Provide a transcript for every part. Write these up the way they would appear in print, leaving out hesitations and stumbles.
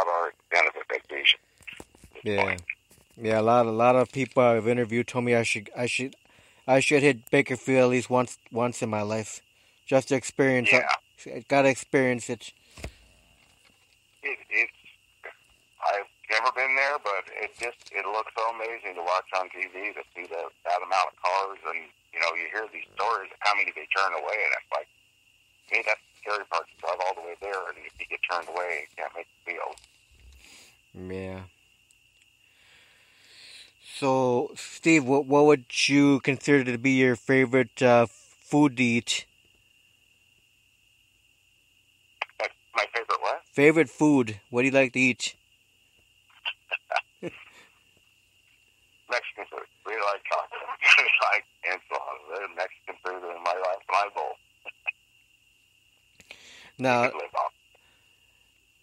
about our extent of a vacation. Yeah. Yeah, a lot of people I've interviewed told me I should hit Bakerfield at least once in my life, just to experience. Yeah, Gotta experience it. it's. I've never been there, but it looks so amazing to watch on TV to see that amount of cars, and you hear these stories of how many they turn away, and it's like, me, that's the scary part to drive all the way there, and if you get turned away, you can't make the field. Yeah. So, Steve, what would you consider to be your favorite food to eat? My favorite what? Favorite food? What do you like to eat? Mexican food. We like tacos. We like enchiladas. There's Mexican food in my life, my bowl. You Now, could live off.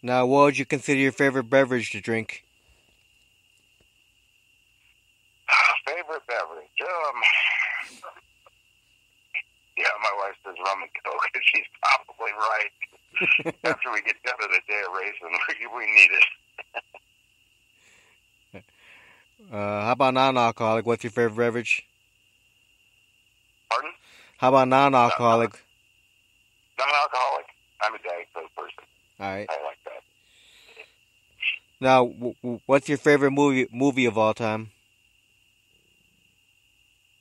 now, what would you consider your favorite beverage to drink? Favorite beverage? Yeah, my wife says rum and coke, and she's probably right. After we get done with a day of racing, we need it. How about non-alcoholic? What's your favorite beverage? Pardon? How about non-alcoholic? Non-alcoholic. I'm a Diet Coke person. All right. I like that. Now, what's your favorite movie of all time?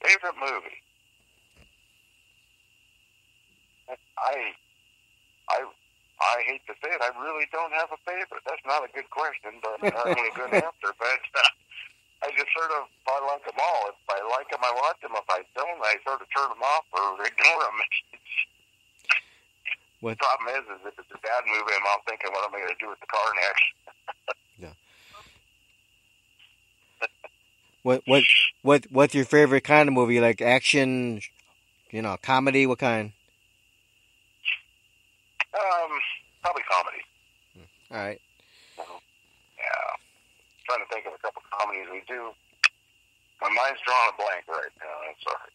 Favorite movie? I hate to say it, I really don't have a favorite. That's not a good question, but not only a good answer. But I just sort of, I like them all. If I like them, I watch them. If I don't, I sort of turn them off or ignore them. The problem is if it's a bad movie, I'm all thinking, what am I going to do with the car next? Yeah. What's your favorite kind of movie? Like action, comedy? What kind? Probably comedy. All right. Yeah. Trying to think of a couple comedies we do. My mind's drawing a blank right now. I'm sorry.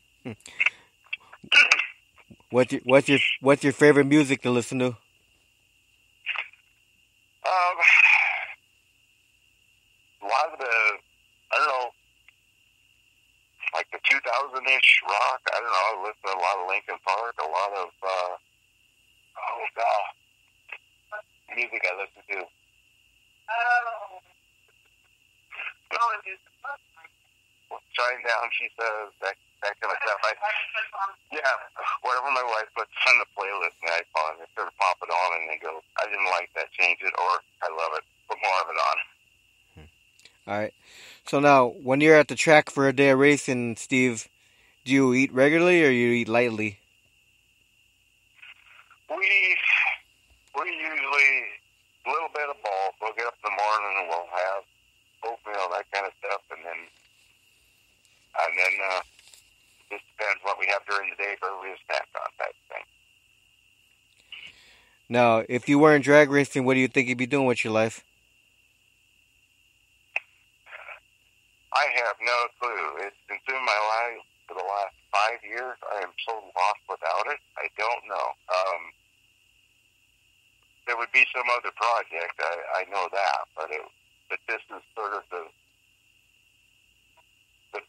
What's your favorite music to listen to? A lot of the, I don't know, like the 2000-ish rock. I don't know. I listen to a lot of Linkin Park, a lot of, music I listen to. Shine down, she says, that kind of stuff. Yeah, whatever my wife puts on the playlist in the iPhone, I sort of pop it on and they go, I didn't like that, change it, or I love it, put more of it on. All right. So now, when you're at the track for a day of racing, Steve, do you eat regularly or you eat lightly? We usually, a little bit of both. We'll get up in the morning and we'll have oatmeal, that kind of stuff, and then it just depends what we have during the day for everybody to snack on, type thing. Now, if you weren't drag racing, what do you think you'd be doing with your life? I have no clue. It's consumed my life for the last 5 years. I am so lost without it. I don't know. There would be some other project. I know that, but this is sort of the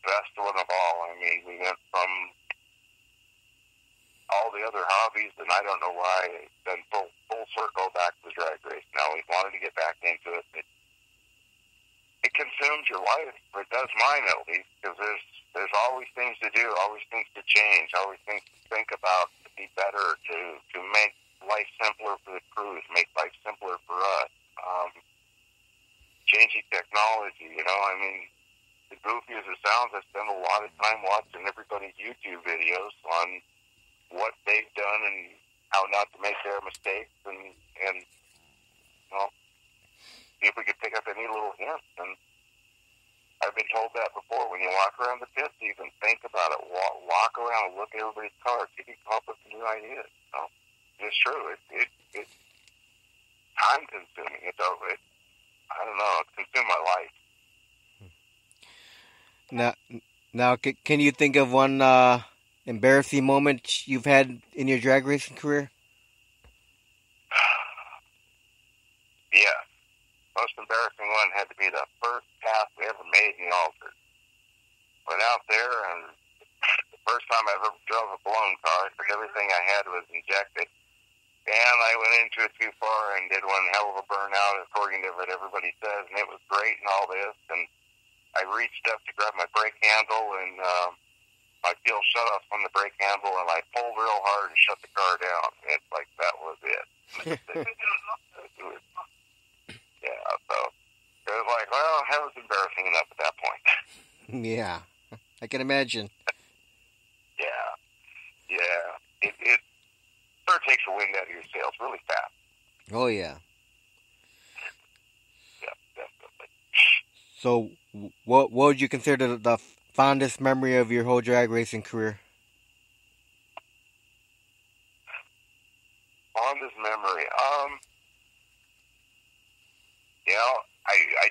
best one of all. I mean, we went from all the other hobbies, and I don't know why, then full circle back to drag race. Now we wanted to get back into it. It consumes your life, or it does mine at least, because there's always things to do, always things to change, always things to think about, to be better, to make life simpler for the crews, make life simpler for us. Changing technology, I mean, as goofy as it sounds, I spend a lot of time watching everybody's YouTube videos on what they've done and how not to make their mistakes, and see if we could pick up any little hints. And I've been told that before. When you walk around the pits, even think about it. Walk around and look at everybody's cars. You can come up with new ideas. It's true. It's time consuming. I don't know. It's consumed my life. Now, can you think of one embarrassing moment you've had in your drag racing career? Yeah. Most most embarrassing one had to be the first pass we ever made in the Alter. Went out there, and the first time I ever drove a blown car, everything I had was injected. And I went into it too far and did one hell of a burnout, according to what everybody says, and it was great and all this. And I reached up to grab my brake handle, and my fuel shut off on the brake handle, and I pulled real hard and shut the car down. It's like that was it. Yeah, so it was like, well, that was embarrassing enough at that point. Yeah, I can imagine. Yeah. It sort of takes the wind out of your sails really fast. Oh, yeah. Yeah, definitely. So, what would you consider the fondest memory of your whole drag racing career? Fondest memory? You know, I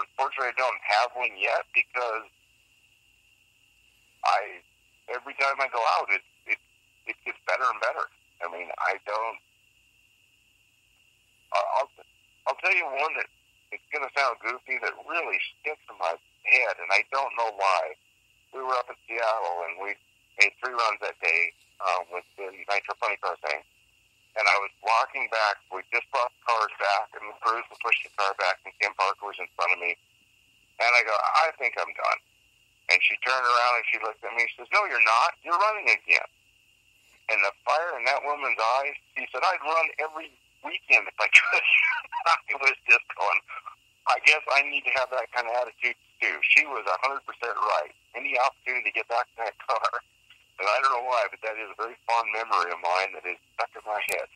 unfortunately I don't have one yet because every time I go out, it gets better and better. I mean, I'll tell you one that it's going to sound goofy that really sticks in my head, and I don't know why. We were up in Seattle, and we made 3 runs that day with the Nitro Funny Car thing. And I was walking back. We just brought the cars back, and the crews would push the car back, and Kim Parker was in front of me. And I go, I think I'm done. And she turned around, and she looked at me. She says, no, you're not. You're running again. And the fire in that woman's eyes, she said, I'd run every weekend if I could. I was just going, I guess I need to have that kind of attitude, too. She was 100% right. Any opportunity to get back in that car. And I don't know why, but that is a very fond memory of mine that is stuck in my head.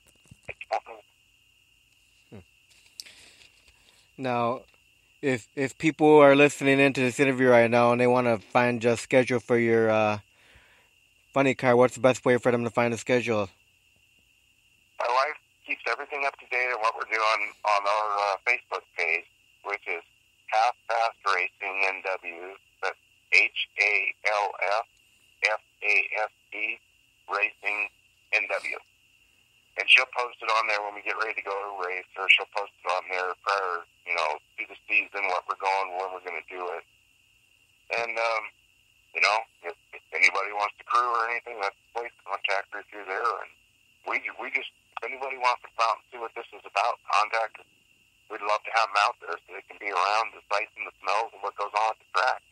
Now, if people are listening into this interview right now and they want to find a schedule for your funny car, what's the best way for them to find a schedule? My wife keeps everything up to date on what we're doing on our Facebook page, which is Half Fast Racing NW. That's HALFFAST Racing NW. And she'll post it on there when we get ready to go to a race, or she'll post it on there prior, to the season, what we're going, when we're going to do it. And, if anybody wants to crew or anything, that's the place to contact her through there. And we just, if anybody wants to come out and see what this is about, contact us. We'd love to have them out there so they can be around the sights and the smells and what goes on at the track,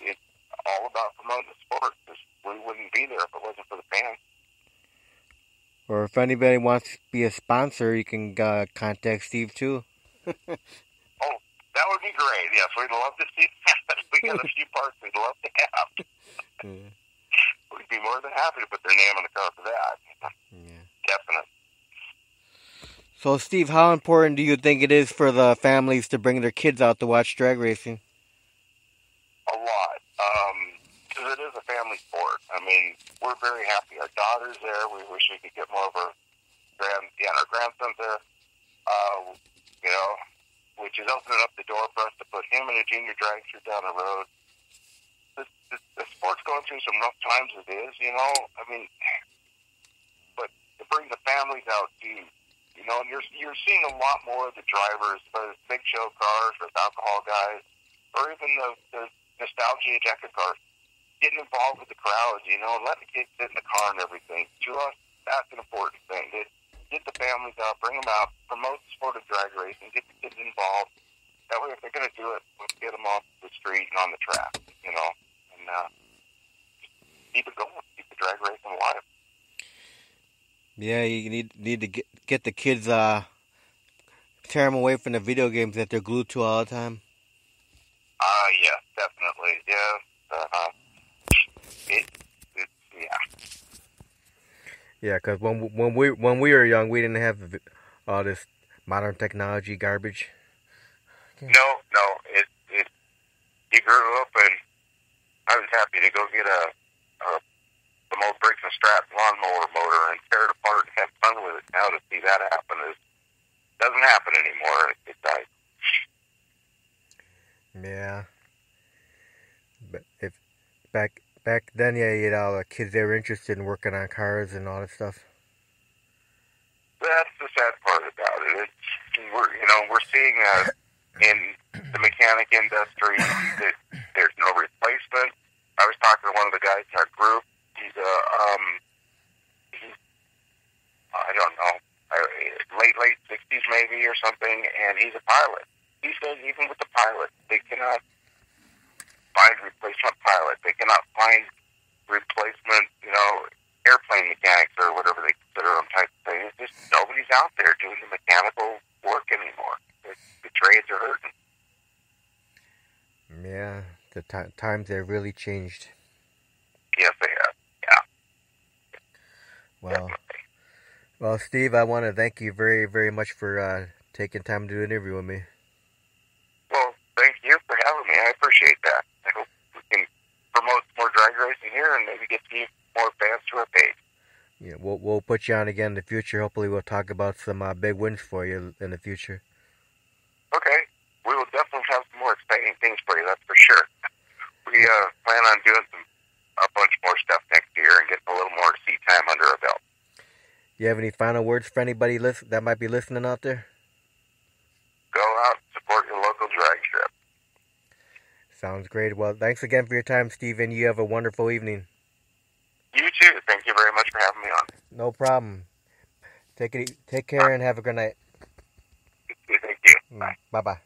It's all about promoting the sport. We wouldn't be there if it wasn't for the fans. Or if anybody wants to be a sponsor, you can contact Steve, too. Oh, that would be great. Yes, we'd love to see that. We got a few parts we'd love to have. Yeah. We'd be more than happy to put their name on the car for that. Yeah. Definitely. So, Steve, how important do you think it is for the families to bring their kids out to watch drag racing? A lot. Because it is a family sport. I mean, we're very happy. Our daughter's there. We wish we could get more of our grandson's there. Which is opening up the door for us to put him in a junior drag shoot down the road. The sport's going through some rough times as it is, I mean, but to bring the families out too, and you're seeing a lot more of the drivers, whether it's big show cars or alcohol guys, or even the nostalgia ejector cars, getting involved with the crowds, and letting the kids sit in the car and everything. To us, that's an important thing. Get the families out, bring them out, promote the sport of drag racing, get the kids involved. That way, if they're going to do it, let's get them off the street and on the track, and keep it going, keep the drag racing alive. Yeah, you need to get the kids, tear them away from the video games that they're glued to all the time. Yes, definitely, yes. Yeah. Yeah, because when we were young, we didn't have all this modern technology garbage. No, you grew up, and I was happy to go get the most bricks and straps lawnmower motor and tear it apart and have fun with it. Now to see that happen doesn't happen anymore. It died. Yeah. But if back then, yeah, the kids, they were interested in working on cars and all that stuff. That's the sad part about it. we're seeing in the mechanic industry that there's no replacement. I was talking to one of the guys in our group. He's I don't know, late 60s maybe or something, and he's a pilot. He says even with the pilot, they cannot find replacement pilot. They cannot find replacement, airplane mechanics or whatever they consider them type of thing. It's just nobody's out there doing the mechanical work anymore. The trades are hurting. Yeah, the times have really changed. Yes, they have. Yeah. Well, Definitely. well, Steve, I want to thank you very, very much for taking time to do an interview with me. Well, thank you for having me. I appreciate that. I hope we can promote more drag racing here and maybe get more fans to our page. Yeah, we'll put you on again in the future. Hopefully, we'll talk about some big wins for you in the future. Okay. We will definitely have some more exciting things for you, that's for sure. We plan on doing a bunch more stuff next year and getting a little more seat time under our belt. You have any final words for anybody that might be listening out there? Go out and support your local drag strip. Sounds great. Well, thanks again for your time, Steven. You have a wonderful evening. You too. Thank you very much for having me on. No problem. Take care and have a good night. Thank you. Bye. Bye-bye.